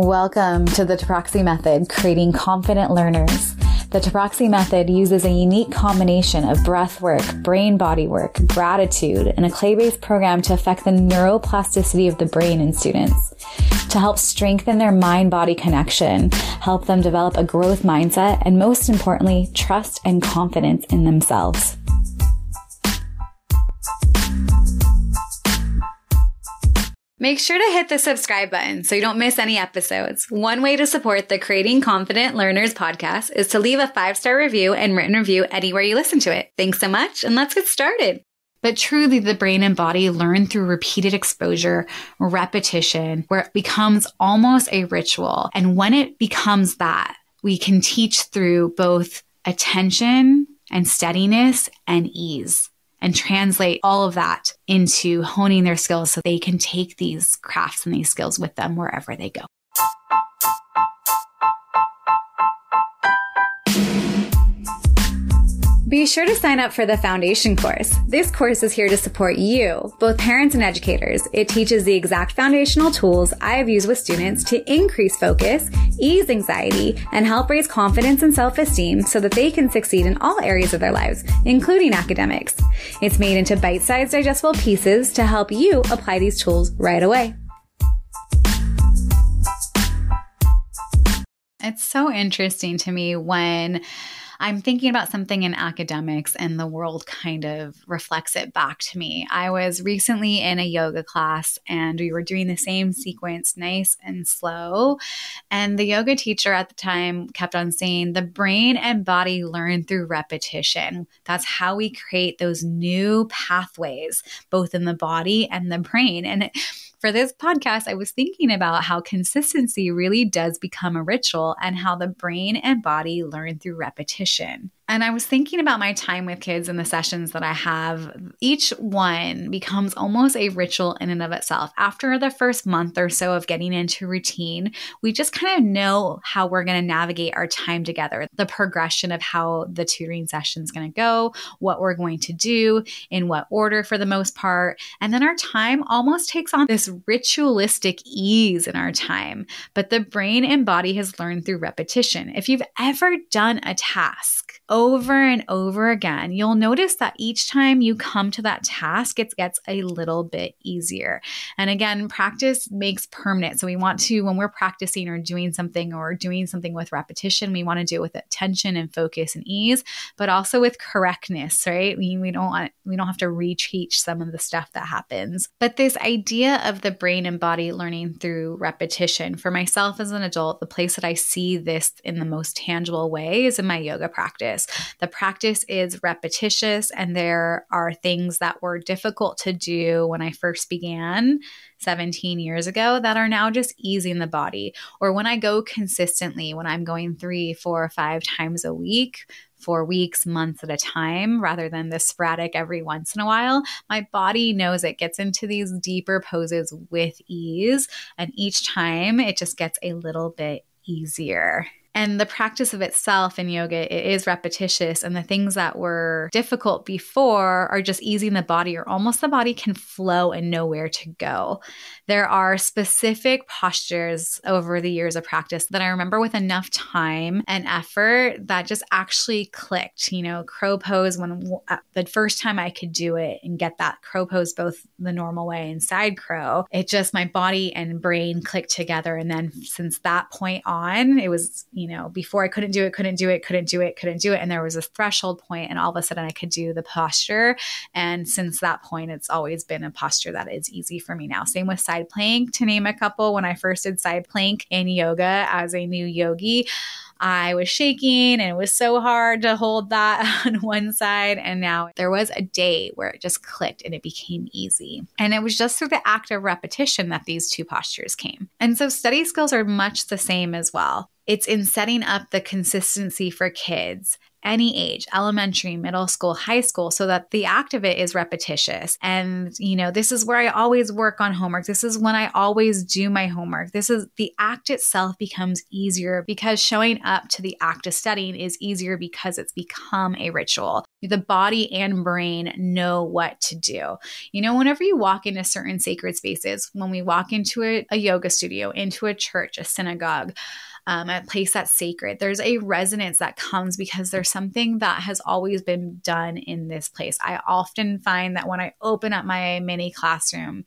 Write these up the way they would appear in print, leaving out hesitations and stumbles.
Welcome to the Tutoring method, creating confident learners. The Tutoring method uses a unique combination of breath work, brain-body work, gratitude, and a clay-based program to affect the neuroplasticity of the brain in students, to help strengthen their mind-body connection, help them develop a growth mindset, and most importantly, trust and confidence in themselves. Make sure to hit the subscribe button so you don't miss any episodes. One way to support the Creating Confident Learners podcast is to leave a 5-star review and written review anywhere you listen to it. Thanks so much, and let's get started. But truly, the brain and body learn through repeated exposure, repetition, where it becomes almost a ritual. And when it becomes that, we can teach through both attention and steadiness and ease, and translate all of that into honing their skills so they can take these crafts and these skills with them wherever they go. Be sure to sign up for the foundation course. This course is here to support you, both parents and educators. It teaches the exact foundational tools I have used with students to increase focus, ease anxiety, and help raise confidence and self-esteem so that they can succeed in all areas of their lives, including academics. It's made into bite-sized digestible pieces to help you apply these tools right away. It's so interesting to me when I'm thinking about something in academics and the world kind of reflects it back to me. I was recently in a yoga class and we were doing the same sequence, nice and slow. And the yoga teacher at the time kept on saying, the brain and body learn through repetition. That's how we create those new pathways, both in the body and the brain. And for this podcast, I was thinking about how consistency really does become a ritual and how the brain and body learn through repetition. And I was thinking about my time with kids and the sessions that I have. Each one becomes almost a ritual in and of itself. After the first month or so of getting into routine, we just kind of know how we're going to navigate our time together, the progression of how the tutoring session is going to go, what we're going to do, in what order for the most part. And then our time almost takes on this ritualistic ease in our time. But the brain and body has learned through repetition. If you've ever done a task over and over again, you'll notice that each time you come to that task, it gets a little bit easier. And again, practice makes permanent. So we want to, when we're practicing or doing something with repetition, we want to do it with attention and focus and ease, but also with correctness, right? We don't have to reteach some of the stuff that happens. But this idea of the brain and body learning through repetition, for myself as an adult, the place that I see this in the most tangible way is in my yoga practice. The practice is repetitious, and there are things that were difficult to do when I first began 17 years ago that are now just easing the body. Or when I go consistently, when I'm going 3, 4, 5 times a week, for weeks, months at a time, rather than the sporadic every once in a while, my body knows it gets into these deeper poses with ease. And each time it just gets a little bit easier. And the practice of itself in yoga, it is repetitious. And the things that were difficult before are just easing the body, or almost the body can flow and know where to go. There are specific postures over the years of practice that I remember with enough time and effort that just actually clicked. You know, crow pose, when the first time I could do it and get that crow pose both the normal way and side crow, it just, my body and brain clicked together. And then since that point on, it was, before I couldn't do it. And there was a threshold point, and all of a sudden I could do the posture. And since that point, it's always been a posture that is easy for me now. Same with side plank, to name a couple. When I first did side plank in yoga as a new yogi, I was shaking and it was so hard to hold that on one side. And now there was a day where it just clicked and it became easy. And it was just through the act of repetition that these two postures came. And so study skills are much the same as well. It's in setting up the consistency for kids, any age, elementary, middle school, high school, so that the act of it is repetitious. And, this is where I always work on homework. This is when I always do my homework. This is the act itself becomes easier because showing up to the act of studying is easier because it's become a ritual. the body and brain know what to do. Whenever you walk into certain sacred spaces, when we walk into a yoga studio, into a church, a synagogue, a place that's sacred, there's a resonance that comes because there's something that has always been done in this place. I often find that when I open up my mini classroom,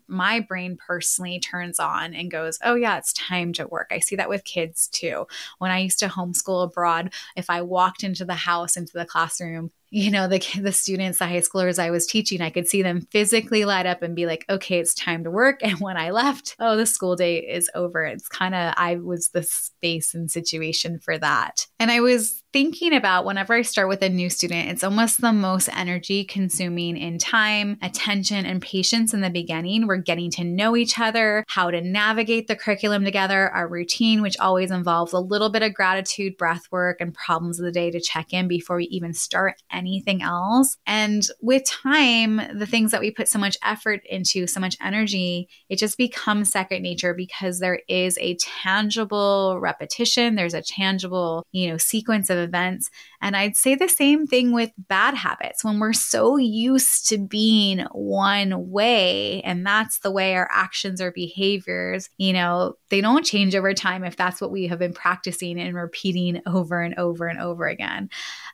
my brain personally turns on and goes, oh yeah, it's time to work. I see that with kids too. When I used to homeschool abroad, if I walked into the house, into the classroom, the students, the high schoolers I was teaching, I could see them physically light up and be like, okay, it's time to work. And when I left, oh, the school day is over. It's I was the space and situation for that. And I was thinking about whenever I start with a new student, it's almost the most energy consuming in time, attention, and patience in the beginning. We're getting to know each other, how to navigate the curriculum together, our routine, which always involves a little bit of gratitude, breath work, and problems of the day to check in before we even start anything else. And with time, the things that we put so much effort into, so much energy, it just becomes second nature because there is a tangible repetition. There's a tangible, sequence of events. And I'd say the same thing with bad habits. When we're so used to being one way, and that's the way our actions or behaviors, they don't change over time if that's what we have been practicing and repeating over and over and over again.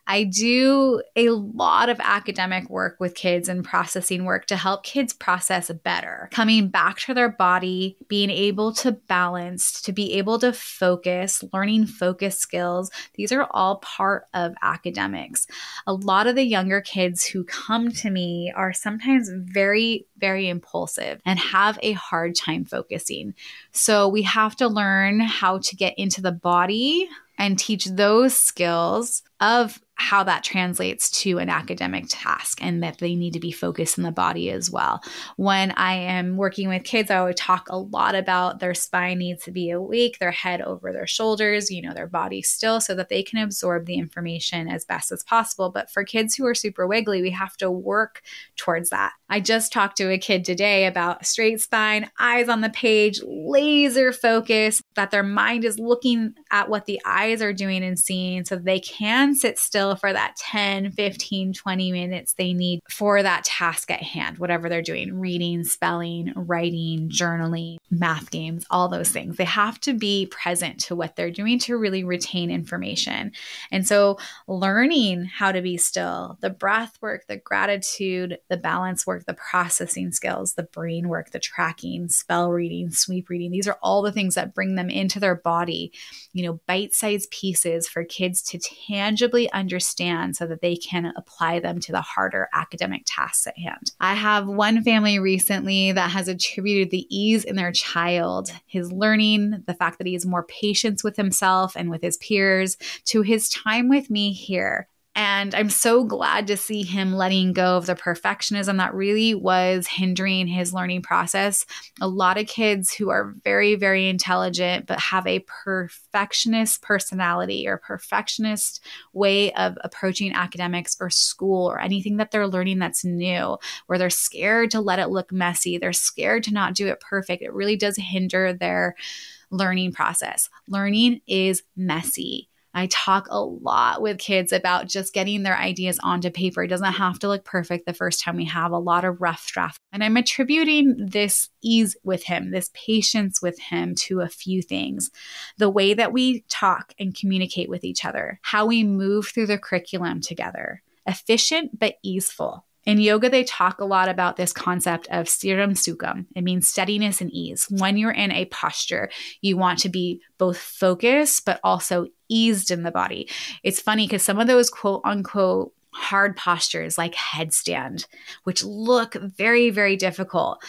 I do a lot of academic work with kids and processing work to help kids process better, coming back to their body, being able to balance, to be able to focus, learning focus skills. These are all part of academics. A lot of the younger kids who come to me are sometimes very, very impulsive and have a hard time focusing. So we have to learn how to get into the body and teach those skills of how that translates to an academic task and that they need to be focused in the body as well. When I am working with kids, I would talk a lot about their spine needs to be awake, their head over their shoulders, their body still so that they can absorb the information as best as possible. But for kids who are super wiggly, we have to work towards that. I just talked to a kid today about straight spine, eyes on the page, laser focus, that their mind is looking at what the eyes are doing and seeing so they can sit still for that 10, 15, 20 minutes they need for that task at hand, whatever they're doing, reading, spelling, writing, journaling, math games, all those things. They have to be present to what they're doing to really retain information. And so learning how to be still, the breath work, the gratitude, the balance work, the processing skills, the brain work, the tracking, spell reading, sweep reading, these are all the things that bring them into their body, bite-sized pieces for kids to tangibly understand so that they can apply them to the harder academic tasks at hand. I have one family recently that has attributed the ease in their child, his learning, the fact that he has more patience with himself and with his peers, to his time with me here. And I'm so glad to see him letting go of the perfectionism that really was hindering his learning process. A lot of kids who are very, very intelligent, but have a perfectionist personality or perfectionist way of approaching academics or school or anything that they're learning that's new, where they're scared to let it look messy. They're scared to not do it perfect. It really does hinder their learning process. Learning is messy. I talk a lot with kids about just getting their ideas onto paper. It doesn't have to look perfect the first time. We have a lot of rough drafts. And I'm attributing this ease with him, this patience with him to a few things. The way that we talk and communicate with each other, how we move through the curriculum together, efficient but easeful. In yoga, they talk a lot about this concept of stiram sukham. It means steadiness and ease. When you're in a posture, you want to be both focused, but also eased in the body. It's funny because some of those quote unquote hard postures like headstand, which look very, very difficult,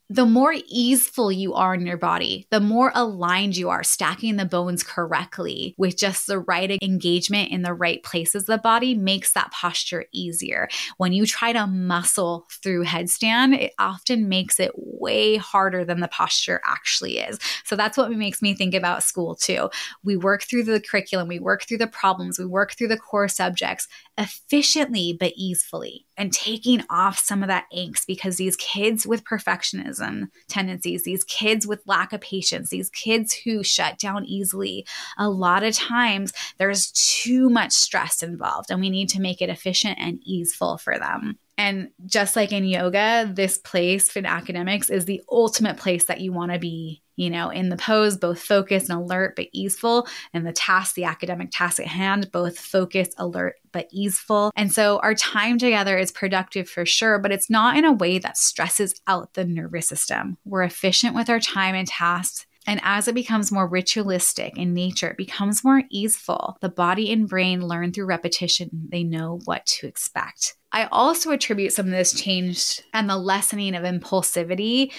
the more easeful you are in your body, the more aligned you are, stacking the bones correctly with just the right engagement in the right places of the body makes that posture easier. When you try to muscle through headstand, it often makes it way harder than the posture actually is. So that's what makes me think about school too. We work through the curriculum, we work through the problems, we work through the core subjects efficiently but easefully. and taking off some of that angst, because these kids with perfectionism tendencies, these kids with lack of patience, these kids who shut down easily, a lot of times there's too much stress involved, and we need to make it efficient and easeful for them. And just like in yoga, this place in academics is the ultimate place that you want to be, in the pose, both focused and alert, but easeful. And the task, the academic task at hand, both focused, alert, but easeful. And so our time together is productive for sure, but it's not in a way that stresses out the nervous system. We're efficient with our time and tasks. And as it becomes more ritualistic in nature, it becomes more easeful. The body and brain learn through repetition. They know what to expect. I also attribute some of this change and the lessening of impulsivity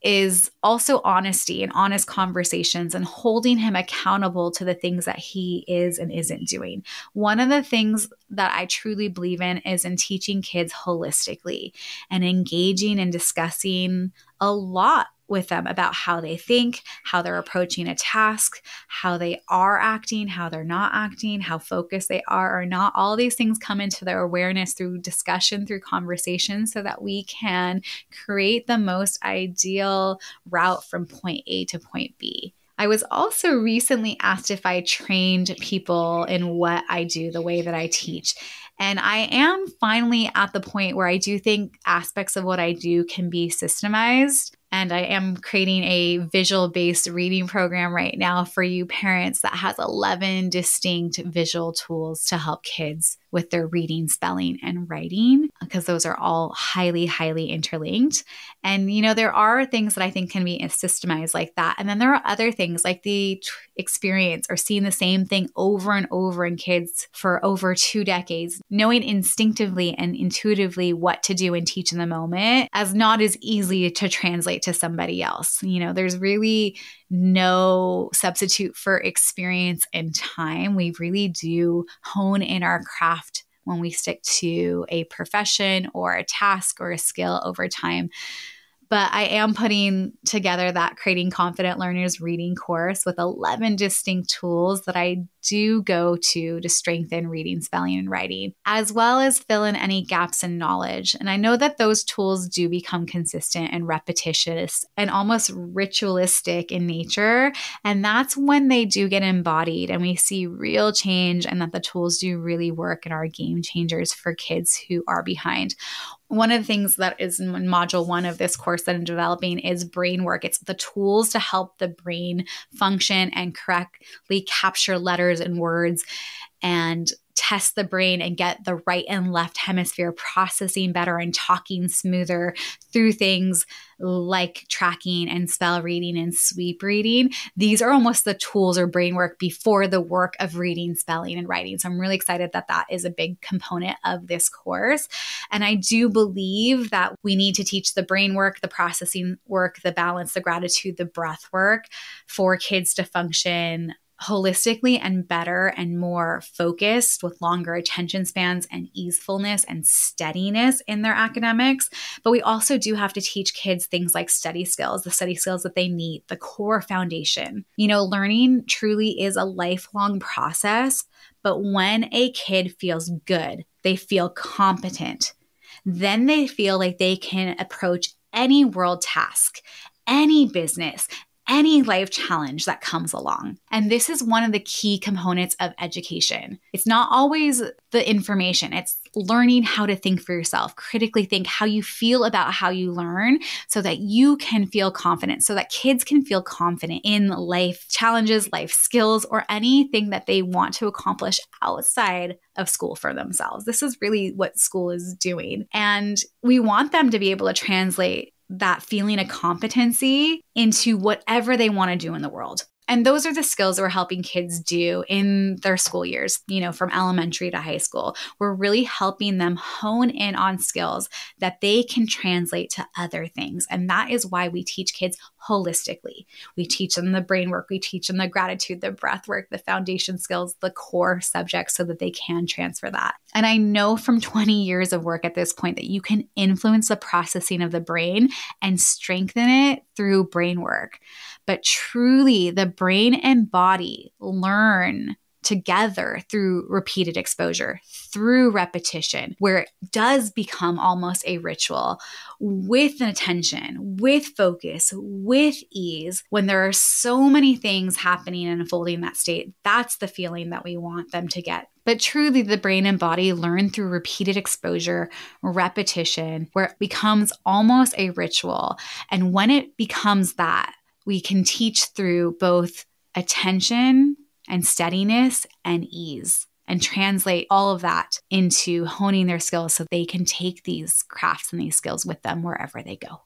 is also honesty and honest conversations and holding him accountable to the things that he is and isn't doing. One of the things that I truly believe in is in teaching kids holistically and engaging and discussing a lot with them about how they think, how they're approaching a task, how they are acting, how they're not acting, how focused they are or not. All these things come into their awareness through discussion, through conversation, so that we can create the most ideal route from point A to point B. I was also recently asked if I trained people in what I do, the way that I teach. And I am finally at the point where I do think aspects of what I do can be systemized. And I am creating a visual-based reading program right now for you parents that has 11 distinct visual tools to help kids with their reading, spelling, and writing, because those are all highly, highly interlinked. And, there are things that I think can be systemized like that. And then there are other things like the experience or seeing the same thing over and over in kids for over 2 decades, knowing instinctively and intuitively what to do and teach in the moment as not as easy to translate to somebody else. There's really no substitute for experience and time. We really do hone in our craft when we stick to a profession or a task or a skill over time. But I am putting together that Creating Confident Learners reading course with 11 distinct tools that I do go to strengthen reading, spelling, and writing, as well as fill in any gaps in knowledge. And I know that those tools do become consistent and repetitious and almost ritualistic in nature. And that's when they do get embodied and we see real change, and that the tools do really work and are game changers for kids who are behind. One of the things that is in module 1 of this course that I'm developing is brain work. It's the tools to help the brain function and correctly capture letters and words and test the brain and get the right and left hemisphere processing better and talking smoother through things like tracking and spell reading and sweep reading. These are almost the tools or brain work before the work of reading, spelling, and writing. So I'm really excited that that is a big component of this course. And I do believe that we need to teach the brain work, the processing work, the balance, the gratitude, the breath work for kids to function holistically and better and more focused with longer attention spans and easefulness and steadiness in their academics. But we also do have to teach kids things like study skills, the study skills that they need, the core foundation. Learning truly is a lifelong process, but when a kid feels good, they feel competent, then they feel like they can approach any world task, any business, any life challenge that comes along. And this is one of the key components of education. It's not always the information. It's learning how to think for yourself, critically think how you feel about how you learn so that you can feel confident, so that kids can feel confident in life challenges, life skills, or anything that they want to accomplish outside of school for themselves. This is really what school is doing. And we want them to be able to translate that feeling of competency into whatever they want to do in the world. And those are the skills that we're helping kids do in their school years, from elementary to high school. We're really helping them hone in on skills that they can translate to other things. And that is why we teach kids holistically. We teach them the brain work, we teach them the gratitude, the breath work, the foundation skills, the core subjects so that they can transfer that. And I know from 20 years of work at this point that you can influence the processing of the brain and strengthen it through brain work. But truly, the brain and body learn together through repeated exposure, through repetition, where it does become almost a ritual with an attention, with focus, with ease. When there are so many things happening and unfolding in that state, that's the feeling that we want them to get. But truly, the brain and body learn through repeated exposure, repetition, where it becomes almost a ritual. And when it becomes that, we can teach through both attention and steadiness and ease, and translate all of that into honing their skills so they can take these crafts and these skills with them wherever they go.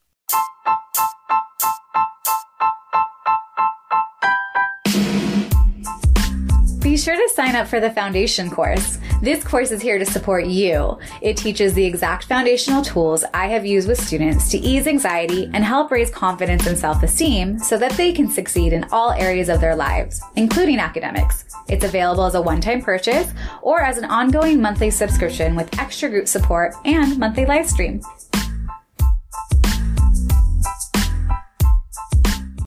Be sure to sign up for the foundation course. This course is here to support you. It teaches the exact foundational tools I have used with students to ease anxiety and help raise confidence and self-esteem so that they can succeed in all areas of their lives, including academics. It's available as a one-time purchase or as an ongoing monthly subscription with extra group support and monthly live stream.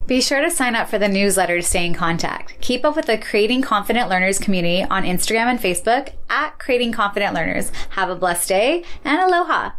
Be sure to sign up for the newsletter to stay in contact. Keep up with the Creating Confident Learners community on Instagram and Facebook at Creating Confident Learners. Have a blessed day and aloha.